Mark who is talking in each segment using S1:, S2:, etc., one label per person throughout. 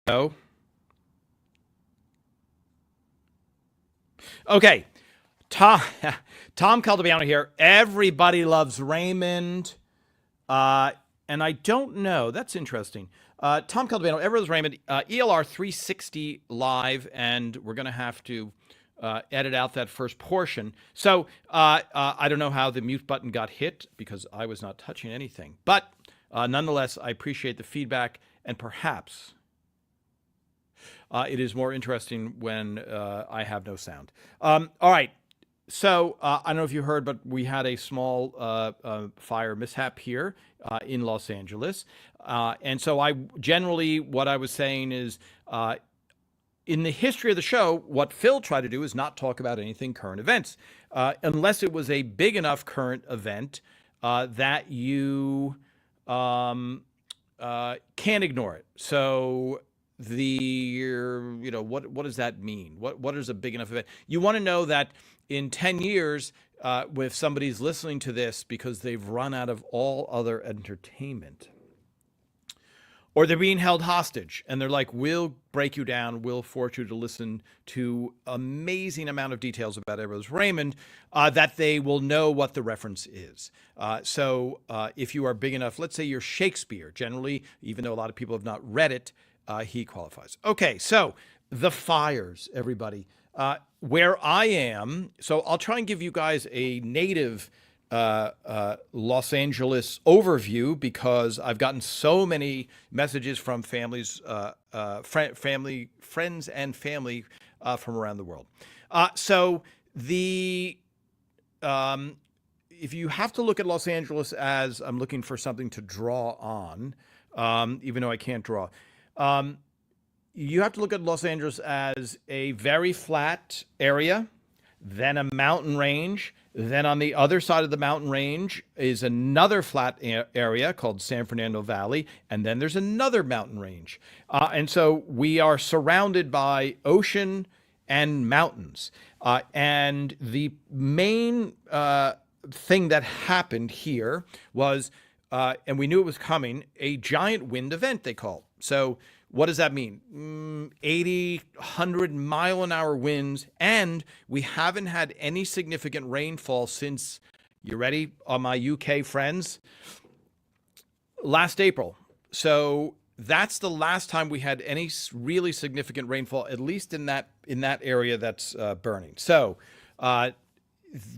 S1: Oh, okay. Tom, Tom Caldabiano here. Everybody loves Raymond. Uh, and I don't know. That's interesting. Tom Caldabiano, Everybody loves Raymond. ELR 360 live, and we're going to have to edit out that first portion. So I don't know how the mute button got hit because I was not touching anything. But nonetheless, I appreciate the feedback, and perhaps it is more interesting when I have no sound. All right. So I don't know if you heard, but we had a small fire mishap here in Los Angeles. And so I generally, what I was saying is in the history of the show, what Phil tried to do is not talk about anything current events, unless it was a big enough current event that you can't ignore it. So what does that mean? What is a big enough event? You want to know that in 10 years, if somebody's listening to this because they've run out of all other entertainment, or they're being held hostage and they're like, we'll break you down, we'll force you to listen to amazing amount of details about Everett Raymond, that they will know what the reference is. So if you are big enough, let's say you're Shakespeare, generally, even though a lot of people have not read it, he qualifies. Okay, so the fires, everybody. Where I am, so I'll try and give you guys a native Los Angeles overview because I've gotten so many messages from families, friends and family from around the world. So if you have to look at Los Angeles as I'm looking for something to draw on, even though I can't draw, you have to look at Los Angeles as a very flat area, then a mountain range. Then on the other side of the mountain range is another flat area called San Fernando Valley. And then there's another mountain range. And so we are surrounded by ocean and mountains. And the main thing that happened here was, and we knew it was coming, a giant wind event, they call it. So what does that mean? 80, 100 mile an hour winds, and we haven't had any significant rainfall since, you ready, my UK friends? Last April. So that's the last time we had any really significant rainfall, at least in that area that's burning. So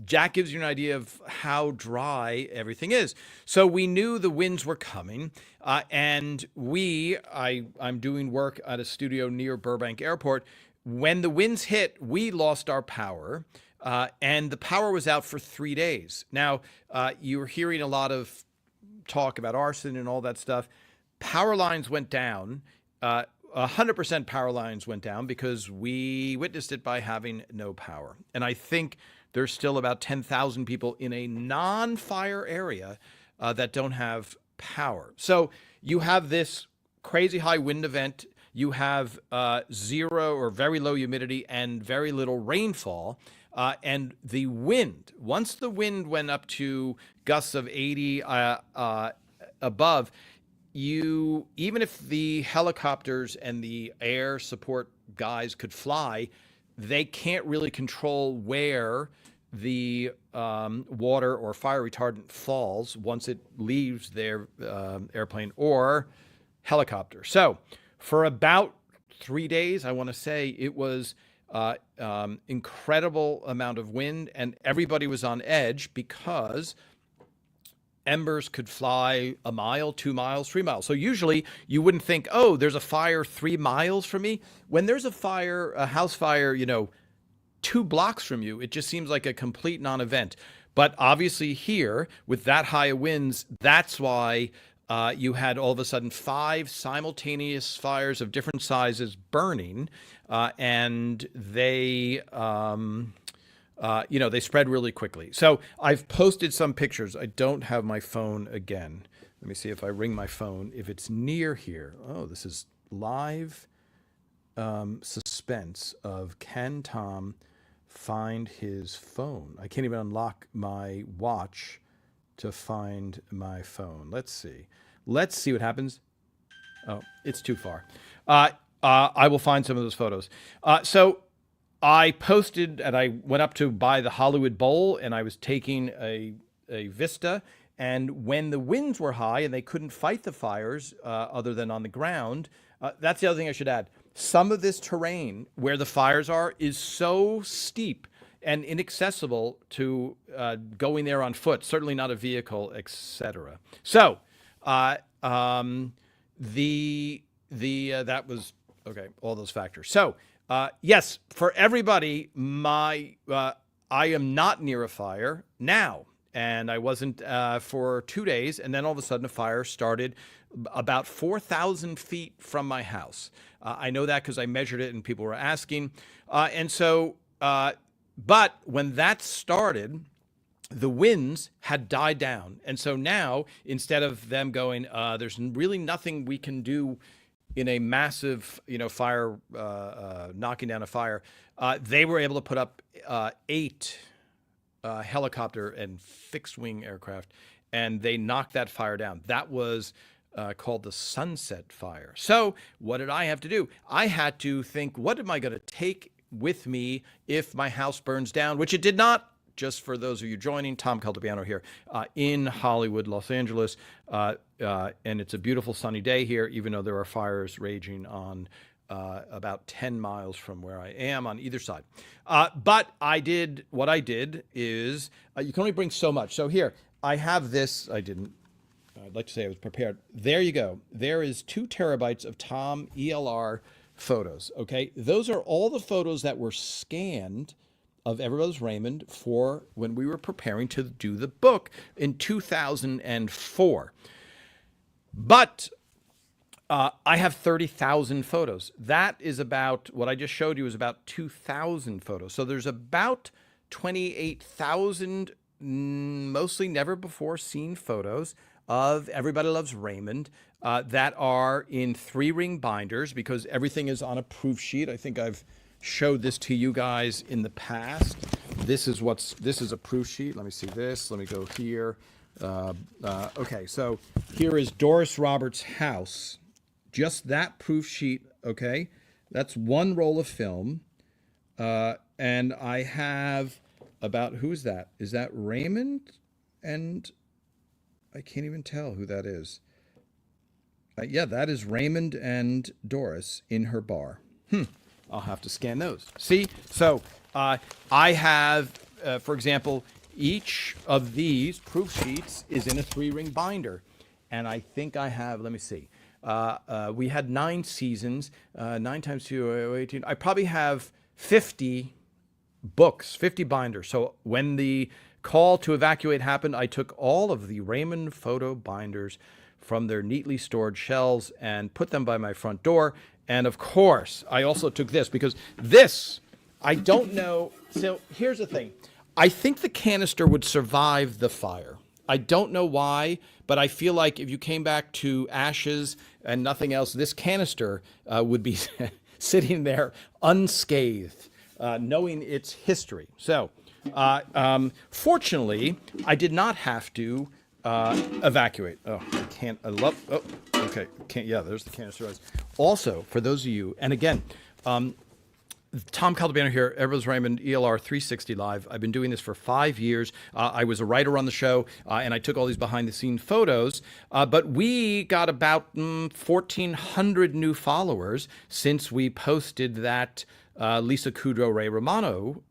S1: Jack gives you an idea of how dry everything is. So we knew the winds were coming, and I'm doing work at a studio near Burbank Airport. When the winds hit, we lost our power, and the power was out for 3 days. Now, you're hearing a lot of talk about arson and all that stuff. Power lines went down. 100% power lines went down because we witnessed it by having no power. And I think there's still about 10,000 people in a non-fire area that don't have power. So you have this crazy high wind event. You have zero or very low humidity and very little rainfall. And the wind, once the wind went up to gusts of 80 above, even if the helicopters and the air support guys could fly, they can't really control where the water or fire retardant falls once it leaves their airplane or helicopter. So for about 3 days, I want to say it was incredible amount of wind, and everybody was on edge because embers could fly a mile, 2 miles, 3 miles. So usually you wouldn't think, oh, there's a fire 3 miles from me. When there's a fire, a house fire, 2 blocks from you, it just seems like a complete non-event. But obviously here, with that high winds, that's why you had all of a sudden 5 simultaneous fires of different sizes burning, and they spread really quickly. So I've posted some pictures. I don't have my phone again. Let me see if I ring my phone, if it's near here. Oh, this is live suspense of can Tom find his phone? I can't even unlock my watch to find my phone. Let's see what happens. Oh, it's too far. I will find some of those photos. So I posted and I went up to buy the Hollywood Bowl and I was taking a vista. And when the winds were high and they couldn't fight the fires other than on the ground, that's the other thing I should add. Some of this terrain where the fires are is so steep and inaccessible to going there on foot, certainly not a vehicle, etc. So that was okay. All those factors. So yes, for everybody, I am not near a fire now, and I wasn't for 2 days, and then all of a sudden a fire started about 4,000 feet from my house. I know that because I measured it, and people were asking, and so. But when that started, the winds had died down. And so now, instead of them going, there's really nothing we can do in a massive, fire, knocking down a fire, they were able to put up 8 helicopter and fixed wing aircraft, and they knocked that fire down. That was called the Sunset Fire. So what did I have to do? I had to think, what am I going to take with me if my house burns down, which it did not. Just for those of you joining, Tom Caltabiano here in Hollywood, Los Angeles, and it's a beautiful sunny day here, even though there are fires raging on about 10 miles from where I am on either side. But what I did is, you can only bring so much. So here, I have this, I'd like to say I was prepared. There you go. There is 2 terabytes of Tom ELR photos. Okay, those are all the photos that were scanned of Everybody Loves Raymond for when we were preparing to do the book in 2004. But I have 30,000 photos. That is about, what I just showed you is about 2,000 photos. So there's about 28,000 mostly never before seen photos of Everybody Loves Raymond that are in 3-ring binders, because everything is on a proof sheet. I think I've showed this to you guys in the past. This is a proof sheet. Let me see this. Let me go here. Okay, so here is Doris Roberts' house. Just that proof sheet, okay? That's 1 roll of film. And I have about, who's that? Is that Raymond? And I can't even tell who that is. Yeah, that is Raymond and Doris in her bar. I'll have to scan those. See? So I have, for example, each of these proof sheets is in a 3-ring binder. And I think I have, let me see. We had 9 seasons, 9 times 2, 18. I probably have 50 books, 50 binders. So when the call to evacuate happened, I took all of the Raymond photo binders from their neatly stored shelves and put them by my front door. And of course, I also took this, because this, I don't know. So here's the thing. I think the canister would survive the fire. I don't know why, but I feel like if you came back to ashes and nothing else, this canister would be sitting there unscathed, knowing its history. So fortunately, I did not have to evacuate. Oh, I can't. I love. Oh, okay. Can't. Yeah, there's the canister. Also, for those of you, and again, Tom Caltabiano here, Everybody Loves Raymond, ELR 360 Live. I've been doing this for 5 years. I was a writer on the show, and I took all these behind-the-scenes photos. But we got about 1,400 new followers since we posted that Lisa Kudrow, Ray Romano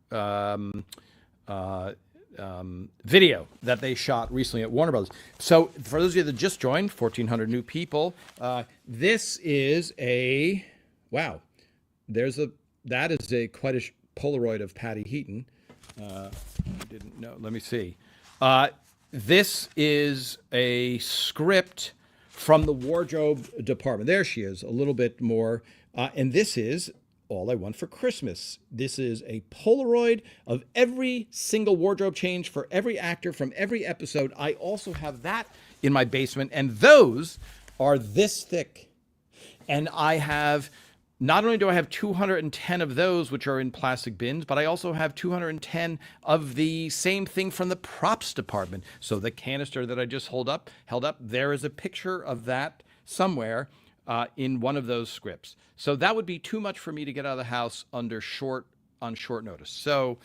S1: video that they shot recently at Warner Brothers. So for those of you that just joined, 1,400 new people. This is a, wow, that is quite a Polaroid of Patty Heaton. I didn't know, let me see. This is a script from the wardrobe department. There she is, a little bit more. And this is All I Want for Christmas. This is a Polaroid of every single wardrobe change for every actor from every episode. I also have that in my basement, and those are this thick. And I have, not only do I have 210 of those, which are in plastic bins, but I also have 210 of the same thing from the props department. So the canister that I just held up, there is a picture of that somewhere. in one of those scripts. So that would be too much for me to get out of the house on short notice. So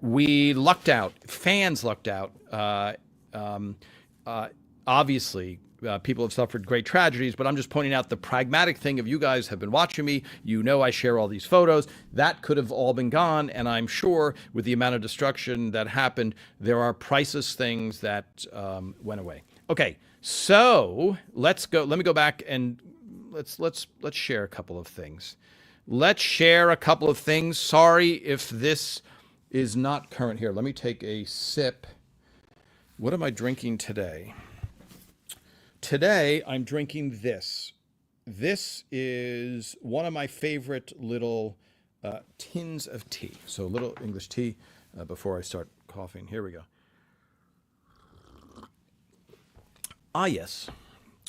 S1: we lucked out. Fans lucked out. Obviously, people have suffered great tragedies, but I'm just pointing out the pragmatic thing of you guys have been watching me. You know I share all these photos. That could have all been gone, and I'm sure with the amount of destruction that happened, there are priceless things that went away. Okay, so let's go. Let me go back and let's share a couple of things. Let's share a couple of things. Sorry if this is not current here. Let me take a sip. What am I drinking today? Today, I'm drinking this. This is one of my favorite little tins of tea. So a little English tea before I start coughing. Here we go. Ah, yes.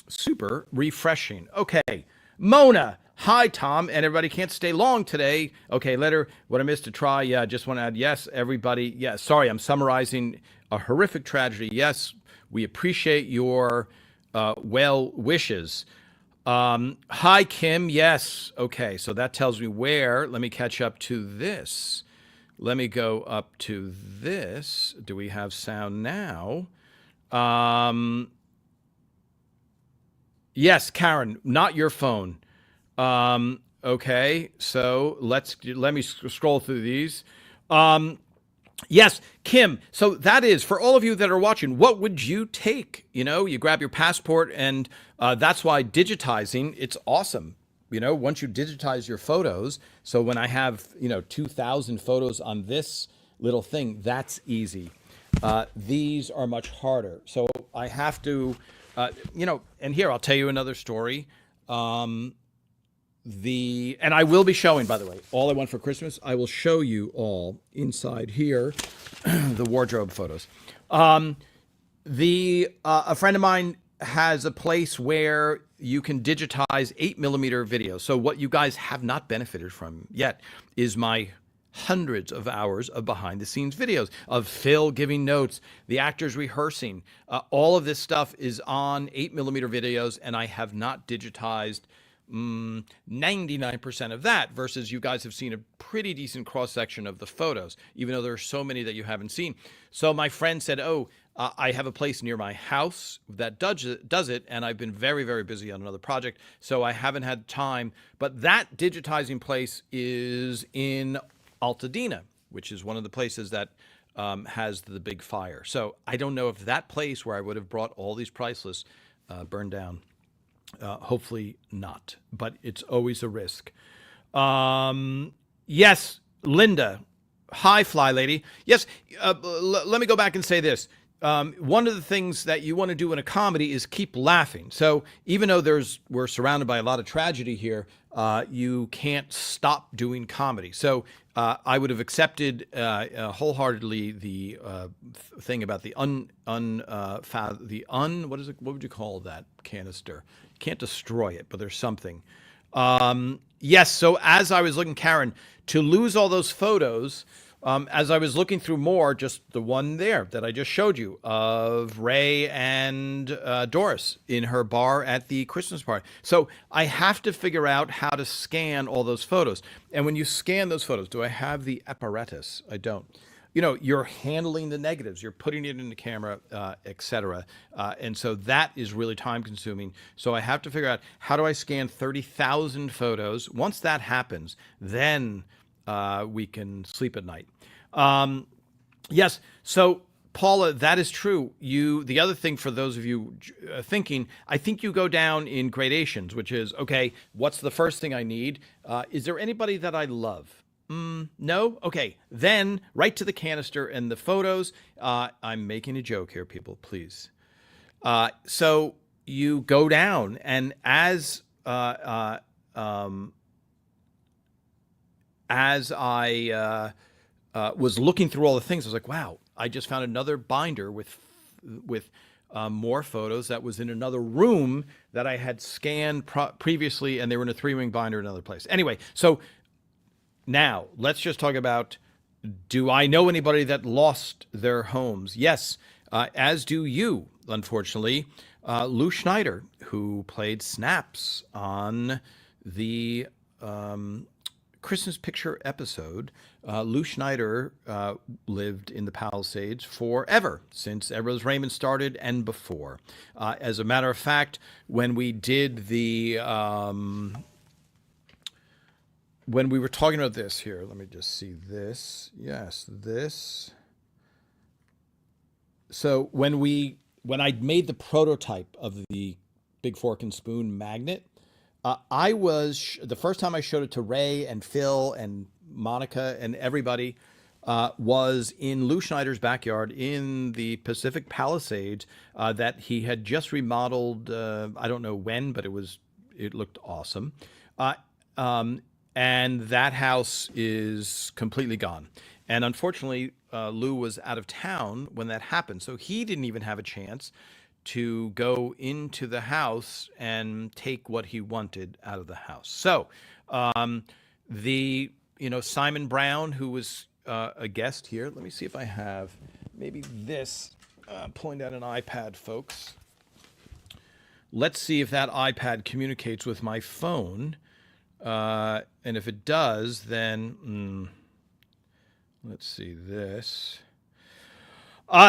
S1: Super refreshing. Okay. Mona. Hi, Tom. And everybody can't stay long today. Okay, letter. What I missed to try. Yeah, just want to add, yes, everybody. Yeah, sorry, I'm summarizing a horrific tragedy. Yes, we appreciate your well wishes. Hi, Kim. Yes. Okay, so that tells me where. Let me catch up to this. Let me go up to this. Do we have sound now? Yes, Karen, not your phone. Okay, so let me scroll through these. Yes, Kim. So that is for all of you that are watching. What would you take? You know, you grab your passport, and that's why digitizing. It's awesome. You know, once you digitize your photos. So when I have 2,000 photos on this little thing, that's easy. These are much harder. So I have to, and here I'll tell you another story. And I will be showing, by the way, All I Want for Christmas. I will show you all inside here, the wardrobe photos. A friend of mine has a place where you can digitize 8mm videos. So what you guys have not benefited from yet is my hundreds of hours of behind the scenes videos of Phil giving notes, the actors rehearsing. All of this stuff is on 8mm videos, and I have not digitized 99% of that, versus you guys have seen a pretty decent cross section of the photos, even though there are so many that you haven't seen. So my friend said, I have a place near my house that does it, and I've been very, very busy on another project, so I haven't had time. But that digitizing place is in Altadena, which is one of the places that has the big fire. So I don't know if that place where I would have brought all these priceless burned down. Hopefully not, but it's always a risk. Yes, Linda. Hi, Fly Lady. Yes, let me go back and say this. One of the things that you want to do in a comedy is keep laughing. So even though we're surrounded by a lot of tragedy here, you can't stop doing comedy. So I would have accepted wholeheartedly the thing about what would you call that canister? You can't destroy it, but there's something. Yes. So as I was looking, Karen, to lose all those photos. As I was looking through more, just the one there that I just showed you of Ray and Doris in her bar at the Christmas party. So I have to figure out how to scan all those photos. And when you scan those photos, do I have the apparatus? I don't. You're handling the negatives, you're putting it in the camera, etc. And so that is really time consuming. So I have to figure out, how do I scan 30,000 photos? Once that happens, then we can sleep at night. Yes. So Paula, that is true. The other thing for those of you thinking, I think you go down in gradations, which is, okay, what's the first thing I need? Is there anybody that I love? No? Okay. Then right to the canister and the photos. I'm making a joke here, people, please. So you go down, and as I was looking through all the things, I was like, wow, I just found another binder with more photos that was in another room that I had scanned previously, and they were in a 3-ring binder in another place. Anyway, so now let's just talk about, do I know anybody that lost their homes? Yes, as do you, unfortunately. Lou Schneider, who played Snaps on the Christmas Picture episode. Lou Schneider lived in the Palisades forever, since Everybody Loves Raymond started and before. As a matter of fact, when we did when we were talking about this here, let me just see this. Yes, this. So when I made the prototype of the Big Fork and Spoon magnet, I was the first time I showed it to Ray and Phil and Monica and everybody was in Lou Schneider's backyard in the Pacific Palisades that he had just remodeled. I don't know when, but it looked awesome. Uh, and that house is completely gone. And unfortunately, Lou was out of town when that happened, so he didn't even have a chance to go into the house and take what he wanted out of the house. So, the Simon Brown, who was a guest here. Let me see if I have maybe this. Pulling down an iPad, folks. Let's see if that iPad communicates with my phone. And if it does, then let's see this.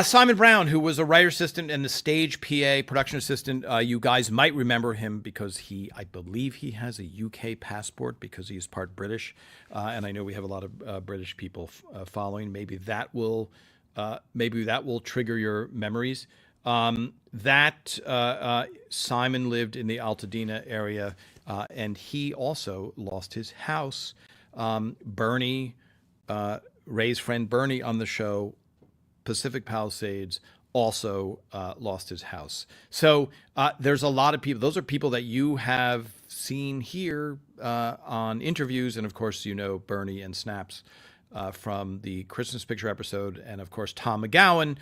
S1: Simon Brown, who was a writer assistant and the stage PA production assistant. You guys might remember him because I believe he has a UK passport because he is part British. And I know we have a lot of British people following. Maybe that will trigger your memories. Simon lived in the Altadena area, and he also lost his house. Bernie, Ray's friend Bernie on the show, Pacific Palisades, also lost his house. So there's a lot of people. Those are people that you have seen here on interviews, and of course, Bernie and Snaps from the Christmas Picture episode, and of course Tom McGowan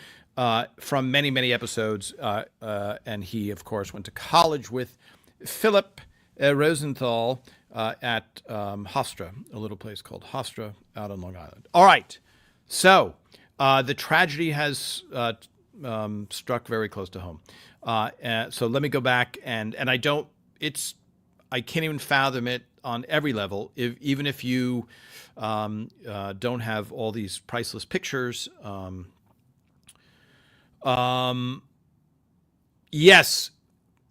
S1: from many, many episodes. And he, of course, went to college with Philip Rosenthal at Hofstra, a little place called Hofstra out on Long Island. All right, so the tragedy has struck very close to home. So let me go back and I can't even fathom it on every level. Even if you don't have all these priceless pictures. Yes,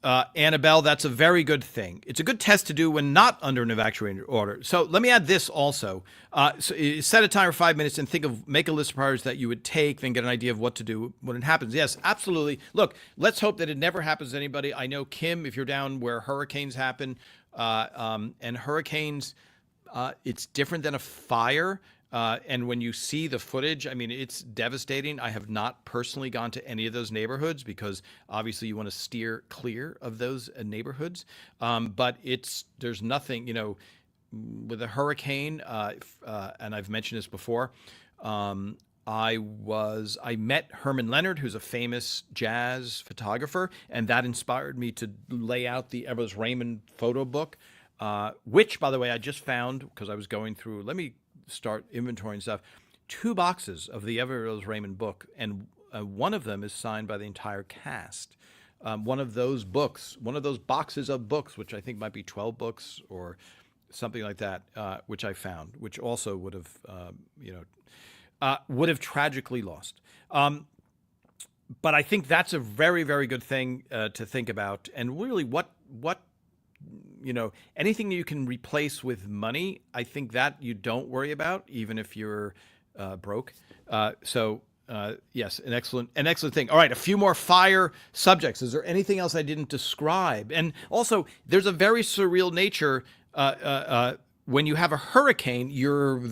S1: Annabelle, that's a very good thing. It's a good test to do when not under an evacuation order. So let me add this also. Set a timer 5 minutes and make a list of priorities that you would take, then get an idea of what to do when it happens. Yes, absolutely. Look, let's hope that it never happens to anybody. I know, Kim, if you're down where hurricanes happen, and hurricanes, it's different than a fire. And when you see the footage, I mean, it's devastating. I have not personally gone to any of those neighborhoods because obviously you want to steer clear of those neighborhoods. But there's nothing, with a hurricane, and I've mentioned this before. I met Herman Leonard, who's a famous jazz photographer, and that inspired me to lay out the Everybody Loves Raymond photo book, which, by the way, I just found because I was going through. Let me start inventorying stuff. 2 boxes of the Everybody Loves Raymond book, and one of them is signed by the entire cast. One of those boxes of books, which I think might be 12 books or something like that, which I found, which also would have tragically lost. But I think that's a very, very good thing to think about. And really, what anything you can replace with money, I think that you don't worry about, even if you're broke. Yes, an excellent thing. All right, a few more fire subjects. Is there anything else I didn't describe? And also, there's a very surreal nature when you have a hurricane.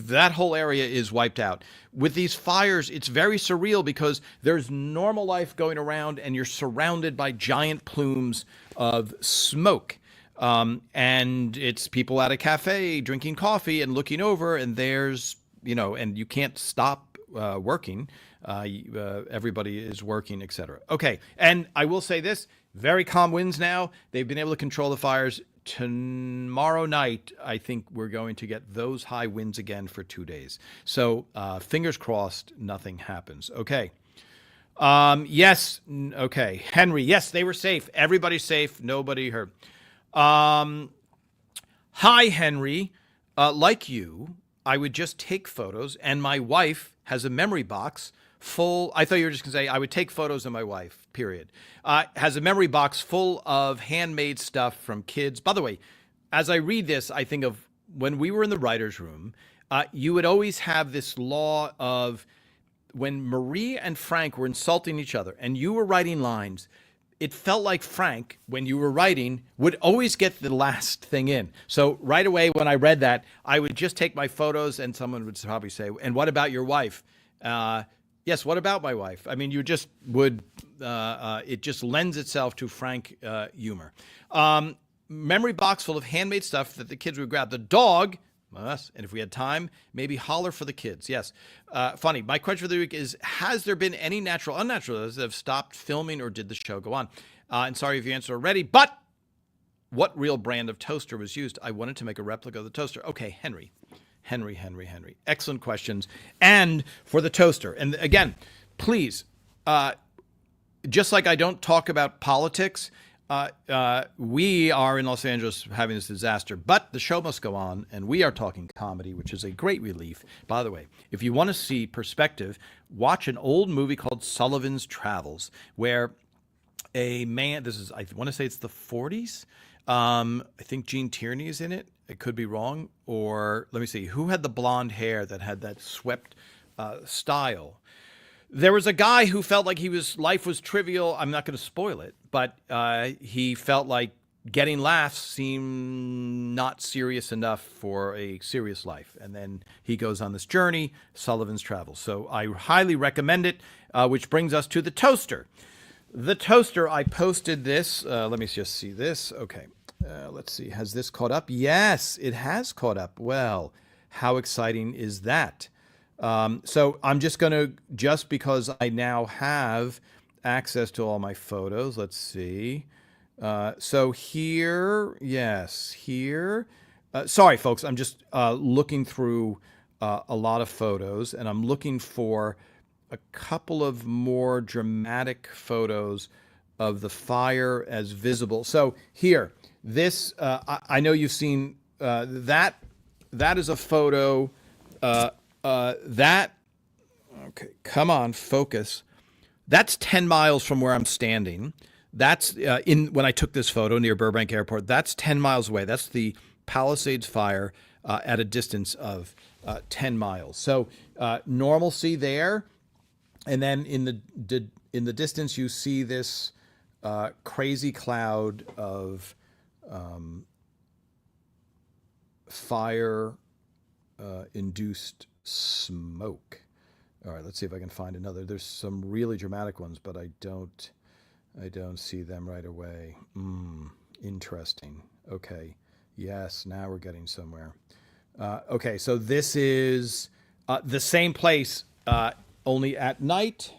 S1: That whole area is wiped out. With these fires, it's very surreal because there's normal life going around, and you're surrounded by giant plumes of smoke. And it's people at a cafe drinking coffee and looking over, and there's, and you can't stop working. Everybody is working, etc. Okay. And I will say this, very calm winds now. They've been able to control the fires. Tomorrow night, I think we're going to get those high winds again for 2 days. So fingers crossed, nothing happens. Okay. Yes. Okay. Henry. Yes, they were safe. Everybody's safe. Nobody hurt. Um, Hi, Henry. Like you, I would just take photos, and my wife has a memory box full. I thought you were just going to say, I would take photos of my wife, period. Has a memory box full of handmade stuff from kids. By the way, as I read this, I think of when we were in the writer's room, you would always have this law of when Marie and Frank were insulting each other and you were writing lines, it felt like Frank, when you were writing, would always get the last thing in. So right away, when I read that, I would just take my photos and someone would probably say, and what about your wife? Yes, what about my wife? I mean, you just would, it just lends itself to Frank humor. Memory box full of handmade stuff that the kids would grab. The dog, us, and if we had time, maybe holler for the kids. Yes. Funny. My question for the week is, has there been any natural, unnaturalists that have stopped filming or did the show go on? And sorry if you answered already, but what real brand of toaster was used? I wanted to make a replica of the toaster. Okay, Henry. Excellent questions. And for the toaster. And again, please, just like I don't talk about politics, we are in Los Angeles having this disaster, but the show must go on, and we are talking comedy, which is a great relief. By the way, if you want to see perspective, watch an old movie called Sullivan's Travels, where a man, this is, I want to say it's the 40s. I think Gene Tierney is in it. It could be wrong. Or let me see, who had the blonde hair that had that swept style? There was a guy who felt like life was trivial. I'm not going to spoil it, but he felt like getting laughs seemed not serious enough for a serious life. And then he goes on this journey, Sullivan's Travels. So I highly recommend it, which brings us to the toaster. The toaster, I posted this. Let me just see this. Okay. Let's see. Has this caught up? Yes, it has caught up. Well, how exciting is that? So I'm just going to, just because I now have access to all my photos, let's see. So here, yes, here. Sorry, folks, I'm just looking through a lot of photos, and I'm looking for a couple of more dramatic photos of the fire as visible. So here, this, I know you've seen that. That is a photo. Okay, come on, focus. That's 10 miles from where I'm standing. That's when I took this photo near Burbank Airport. That's 10 miles away. That's the Palisades fire at a distance of 10 miles. So normalcy there, and then in the distance you see this crazy cloud of fire induced smoke. All right, let's see if I can find another. There's some really dramatic ones, but I don't see them right away. Interesting. Okay. Yes, now we're getting somewhere. Okay, so this is the same place, only at night.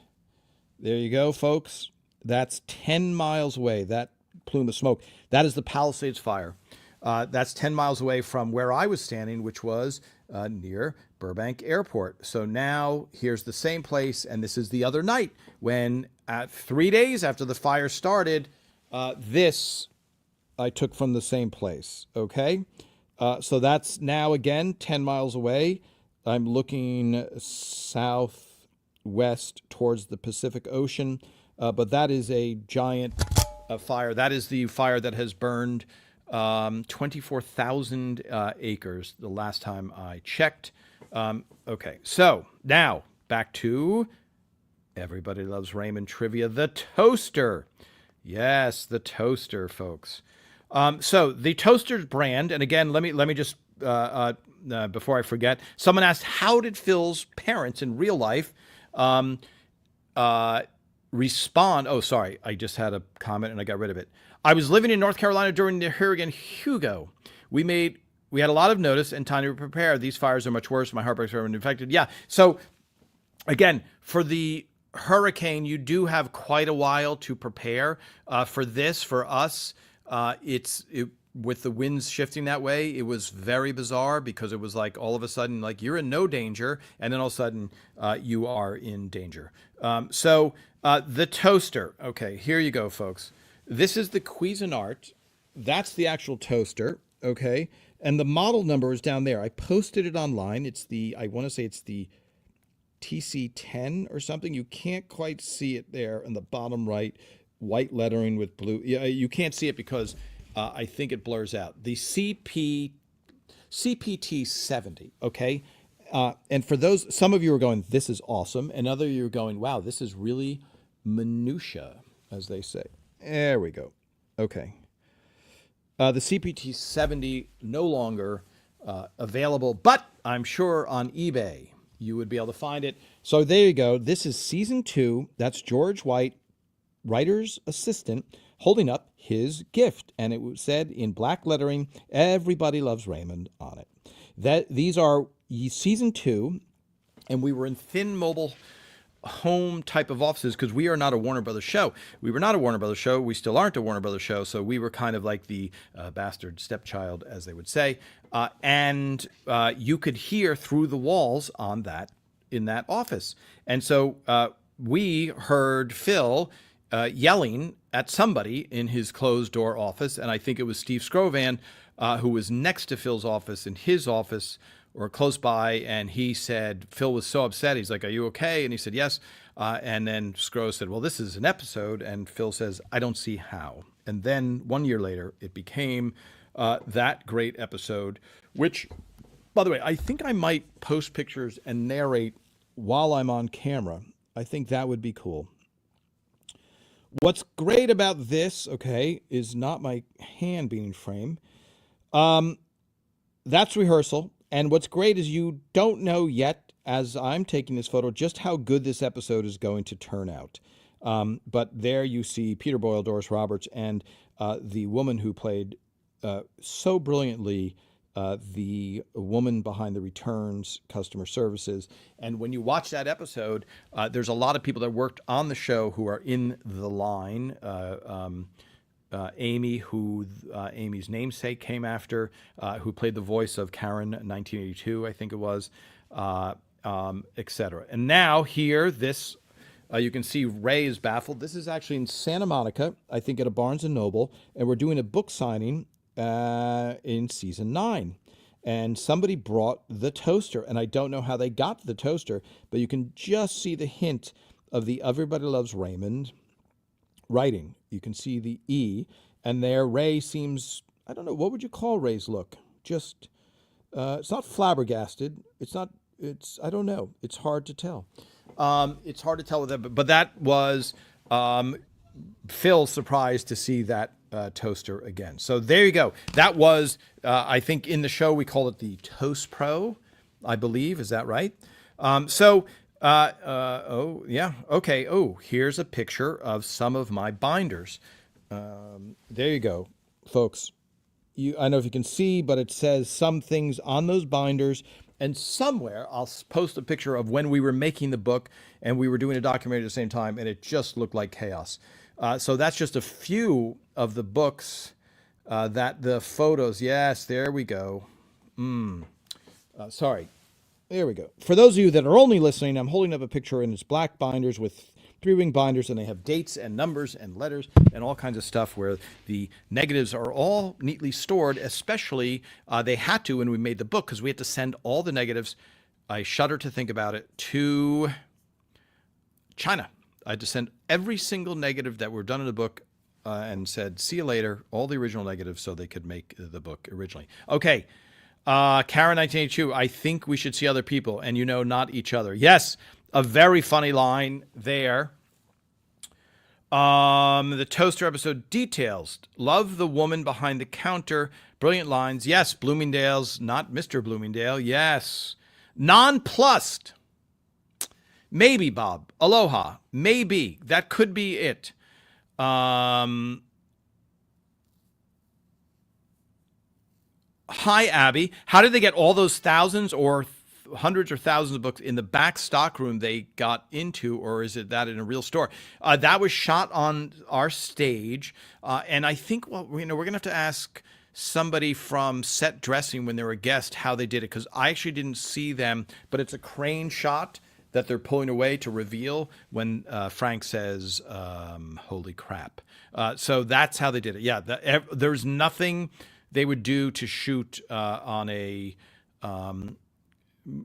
S1: There you go, folks. That's 10 miles away, that plume of smoke. That is the Palisades fire. That's 10 miles away from where I was standing, which was near Burbank Airport. So now here's the same place, and this is the other night when, at 3 days after the fire started, this I took from the same place. Okay, so that's now again 10 miles away. I'm looking southwest towards the Pacific Ocean, but that is a giant fire. That is the fire that has burned 24,000 acres the last time I checked. Okay, so now back to Everybody Loves Raymond trivia. The toaster. Yes, the toaster, folks. So the toaster brand, and again, let me just before I forget, someone asked, how did Phil's parents in real life respond? Oh, sorry, I just had a comment and I got rid of it. I was living in North Carolina during the Hurricane Hugo. We had a lot of notice and time to prepare. These fires are much worse. My heart breaks for everyone infected. Yeah. So again, for the hurricane, you do have quite a while to prepare. For this, for us, with the winds shifting that way, it was very bizarre because it was like all of a sudden, like you're in no danger, and then all of a sudden you are in danger. The toaster. Okay, here you go, folks. This is the Cuisinart. That's the actual toaster. Okay, and the model number is down there. I posted it online. I want to say it's the TC10 or something. You can't quite see it there in the bottom right, white lettering with blue. Yeah, you can't see it because I think it blurs out. The CPT 70. Okay, and for those, some of you are going, "This is awesome," and other of you are going, "Wow, this is really minutia," as they say. There we go. Okay. The CPT 70 no longer available, but I'm sure on eBay you would be able to find it. So there you go. This is season 2. That's George White, writer's assistant, holding up his gift. And it was said in black lettering, "Everybody Loves Raymond" on it. These are season 2, and we were in thin mobile home type of offices because we are not a Warner Brothers show. We were not a Warner Brothers show. We still aren't a Warner Brothers show. So we were kind of like the bastard stepchild, as they would say. And you could hear through the walls in that office. And so we heard Phil yelling at somebody in his closed door office. And I think it was Steve Scrovan, who was next to Phil's office in his office, or close by, and he said, Phil was so upset. He's like, "Are you okay?" And he said, "Yes." And then Scro said, "Well, this is an episode." And Phil says, "I don't see how." And then 1 year later, it became that great episode, which, by the way, I think I might post pictures and narrate while I'm on camera. I think that would be cool. What's great about this, okay, is not my hand being framed. That's rehearsal. And what's great is you don't know yet, as I'm taking this photo, just how good this episode is going to turn out. But there you see Peter Boyle, Doris Roberts, and the woman who played so brilliantly the woman behind the returns customer services. And when you watch that episode, there's a lot of people that worked on the show who are in the line. Amy, who Amy's namesake came after, who played the voice of Karen 1982, I think it was, etc. And now here, you can see Ray is baffled. This is actually in Santa Monica, I think at a Barnes & Noble, and we're doing a book signing in season 9. And somebody brought the toaster, and I don't know how they got the toaster, but you can just see the hint of the Everybody Loves Raymond writing. You can see the E, and there Ray seems, I don't know, what would you call Ray's look? Just, it's not flabbergasted. I don't know. It's hard to tell. It's hard to tell with that, but that was Phil's surprised to see that toaster again. So there you go. That was, I think in the show we call it the Toast Pro, I believe. Is that right? Oh, yeah. Okay. Oh, here's a picture of some of my binders. There you go, folks. I don't know if you can see, but it says some things on those binders. And somewhere I'll post a picture of when we were making the book and we were doing a documentary at the same time, and it just looked like chaos. So that's just a few of the books that the photos. Yes, there we go. Sorry. There we go. For those of you that are only listening, I'm holding up a picture, and it's black binders with 3-ring binders, and they have dates and numbers and letters and all kinds of stuff where the negatives are all neatly stored, especially they had to when we made the book because we had to send all the negatives, I shudder to think about it, to China. I had to send every single negative that were done in the book and said, "See you later," all the original negatives so they could make the book originally. Okay. Karen 1982, I think we should see other people and, not each other. Yes, a very funny line there. The toaster episode details. Love the woman behind the counter. Brilliant lines. Yes, Bloomingdale's, not Mr. Bloomingdale. Yes. Nonplussed. Maybe, Bob. Aloha. Maybe. That could be it. Hi, Abby. How did they get all those thousands or hundreds or thousands of books in the back stock room they got into, or is it that in a real store? That was shot on our stage. And I think, we're going to have to ask somebody from set dressing when they were a guest how they did it, because I actually didn't see them, but it's a crane shot that they're pulling away to reveal when Frank says, "Holy crap!" So that's how they did it. Yeah, there's nothing they would do to shoot on a.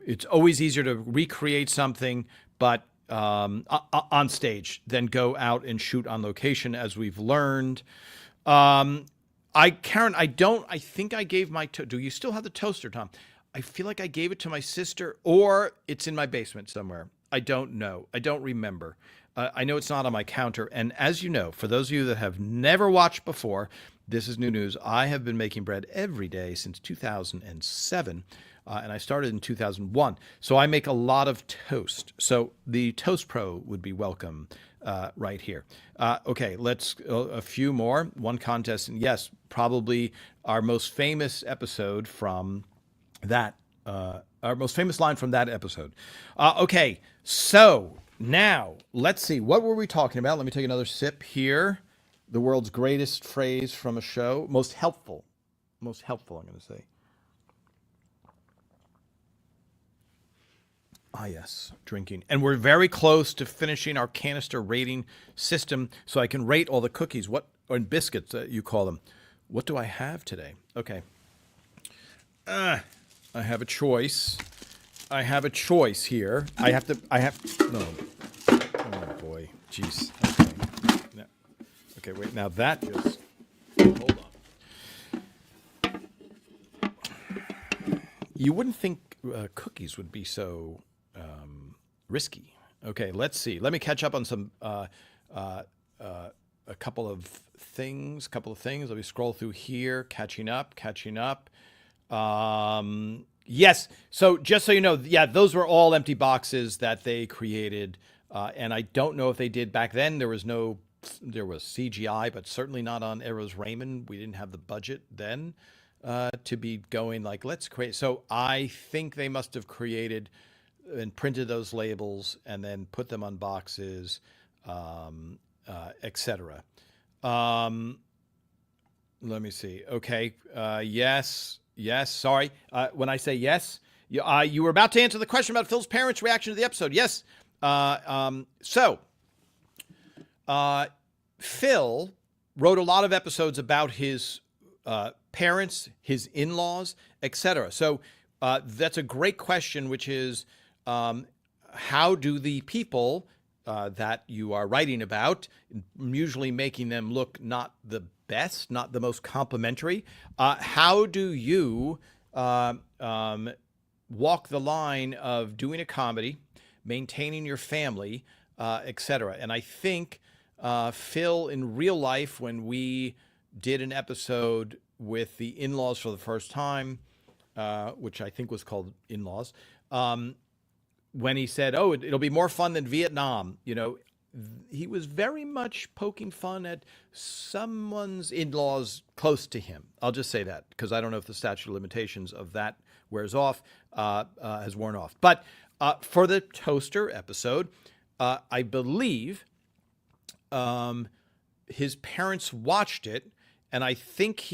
S1: It's always easier to recreate something, but on stage than go out and shoot on location, as we've learned. Karen, I think I gave do you still have the toaster, Tom? I feel like I gave it to my sister, or it's in my basement somewhere. I don't know. I don't remember. I know it's not on my counter. And as you know, for those of you that have never watched before, this is new news. I have been making bread every day since 2007. And I started in 2001. So I make a lot of toast. So the Toast Pro would be welcome right here. Okay, let's a few more. One contest, and yes, probably our most famous episode from that, our most famous line from that episode. Okay, so now let's see. What were we talking about? Let me take another sip here. The world's greatest phrase from a show. Most helpful. Most helpful, I'm going to say. Ah, yes, drinking. And we're very close to finishing our canister rating system, so I can rate all the cookies, or biscuits, you call them. What do I have today? Okay. I have a choice. I have a choice here. No. Oh, boy. Jeez. Okay. No. Okay, wait. Now that just, hold on. You wouldn't think cookies would be so risky. Okay, let's see. Let me catch up on some a couple of things. Let me scroll through here. Catching up. Yes. So just so you know, yeah, those were all empty boxes that they created, and I don't know if they did back then. There was CGI, but certainly not on Everybody Loves Raymond. We didn't have the budget then to be going like, let's create. So I think they must have created and printed those labels and then put them on boxes, etc. Let me see. Okay. Yes. Sorry. When I say yes, you were about to answer the question about Phil's parents' reaction to the episode. Yes. Phil wrote a lot of episodes about his parents, his in-laws, etc. So that's a great question, which is, how do the people that you are writing about, usually making them look not the best, not the most complimentary, how do you walk the line of doing a comedy, maintaining your family, etc.? And I think Phil, in real life, when we did an episode with the in-laws for the first time, which I think was called In-Laws, when he said, "Oh, it'll be more fun than Vietnam," he was very much poking fun at someone's in-laws close to him. I'll just say that, because I don't know if the statute of limitations of that wears off, has worn off. But for the toaster episode, I believe his parents watched it, and I think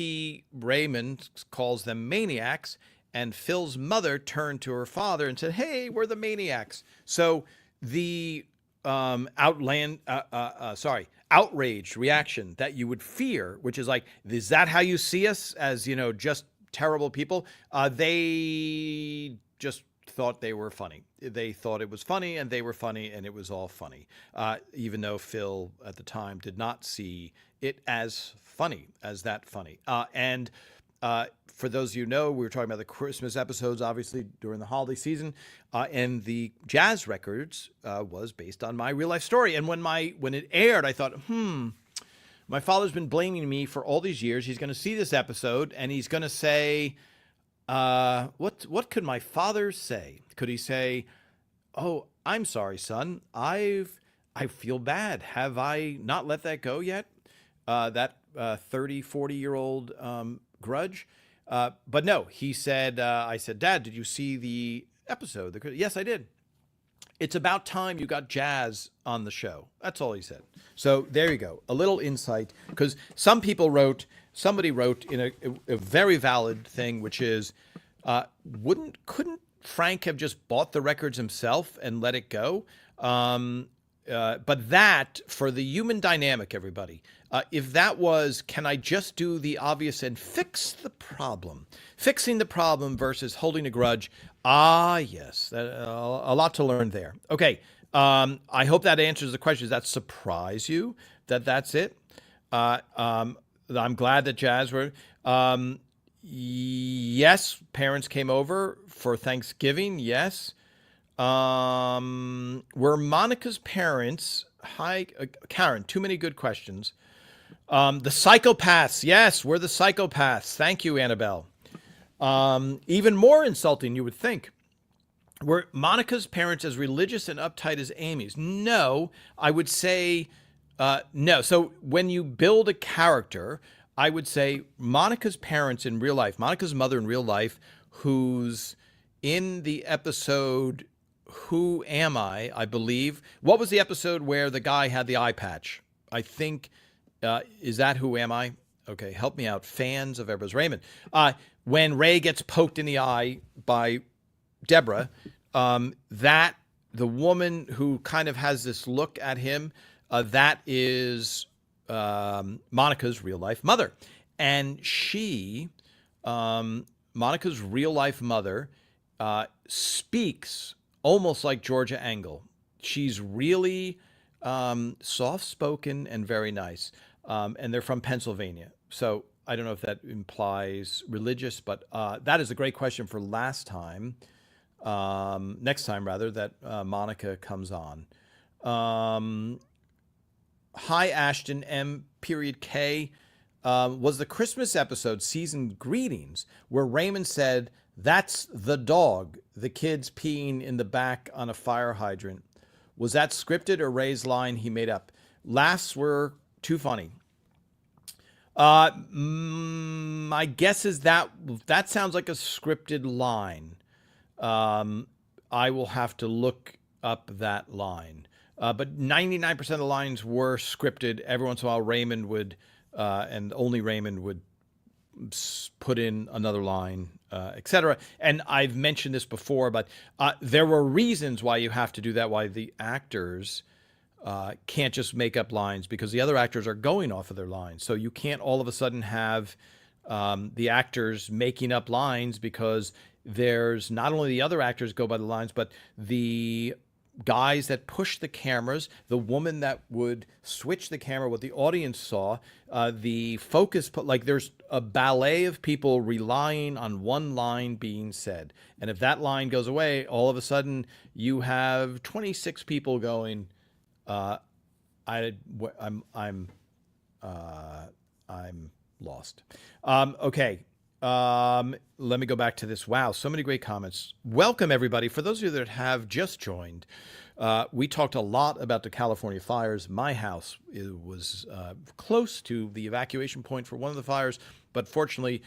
S1: Raymond calls them maniacs, and Phil's mother turned to her father and said, "Hey, we're the maniacs." So the outraged reaction that you would fear, which is like, is that how you see us, as just terrible people? They just thought they were funny. They thought it was funny, and they were funny, and it was all funny. Even though Phil at the time did not see it as funny, as that funny. And for those of you who know, we were talking about the Christmas episodes, obviously, during the holiday season, and the Jazz Records was based on my real life story. And when it aired, I thought, my father's been blaming me for all these years. He's going to see this episode, and he's going to say, what could my father say? Could he say, "Oh, I'm sorry, son. I feel bad. Have I not let that go yet? That 30, 40-year-old grudge?" But no, he said, I said, "Dad, did you see the episode?" Yes, I did. It's about time you got Jazz on the show. That's all he said. So there you go. A little insight, because somebody wrote in a very valid thing, which is, couldn't Frank have just bought the records himself and let it go? But that, for the human dynamic, everybody, if that was, can I just do the obvious and fix the problem? Fixing the problem versus holding a grudge. Ah, yes, a lot to learn there. Okay, I hope that answers the question. Does that surprise you that that's it? I'm glad that Jazz were. Yes, parents came over for Thanksgiving. Yes. Were Monica's parents, hi, Karen, too many good questions. The psychopaths. Yes, we're the psychopaths. Thank you, Annabelle. Even more insulting, you would think. Were Monica's parents as religious and uptight as Amy's? No, I would say no. So when you build a character, I would say Monica's parents in real life, Monica's mother in real life, who's in the episode Who Am I believe. What was the episode where the guy had the eye patch? I think, is that Who Am I? Okay, help me out. Fans of Everybody Loves Raymond. When Ray gets poked in the eye by Deborah, that the woman who kind of has this look at him, that is Monica's real life mother. And she, Monica's real life mother, speaks almost like Georgia Engel. She's really soft spoken and very nice. And they're from Pennsylvania. So I don't know if that implies religious, but that is a great question for last time. Next time, rather, that Monica comes on. Hi, Ashton M. Period K. Was the Christmas episode season greetings where Raymond said, "That's the dog," the kids peeing in the back on a fire hydrant? Was that scripted or Ray's line he made up? Laughs were too funny. My guess is that sounds like a scripted line. I will have to look up that line. But 99% of the lines were scripted. Every once in a while, Raymond would, and only Raymond would put in another line, etc. And I've mentioned this before, but there were reasons why you have to do that, why the actors can't just make up lines, because the other actors are going off of their lines. So you can't all of a sudden have the actors making up lines, because there's not only the other actors go by the lines, but the guys that push the cameras, the woman that would switch the camera, what the audience saw, the focus, like there's a ballet of people relying on one line being said. And if that line goes away, all of a sudden you have 26 people going, I'm lost. Okay. Let me go back to this. Wow, so many great comments. Welcome, everybody. For those of you that have just joined, we talked a lot about the California fires. My house was close to the evacuation point for one of the fires, but fortunately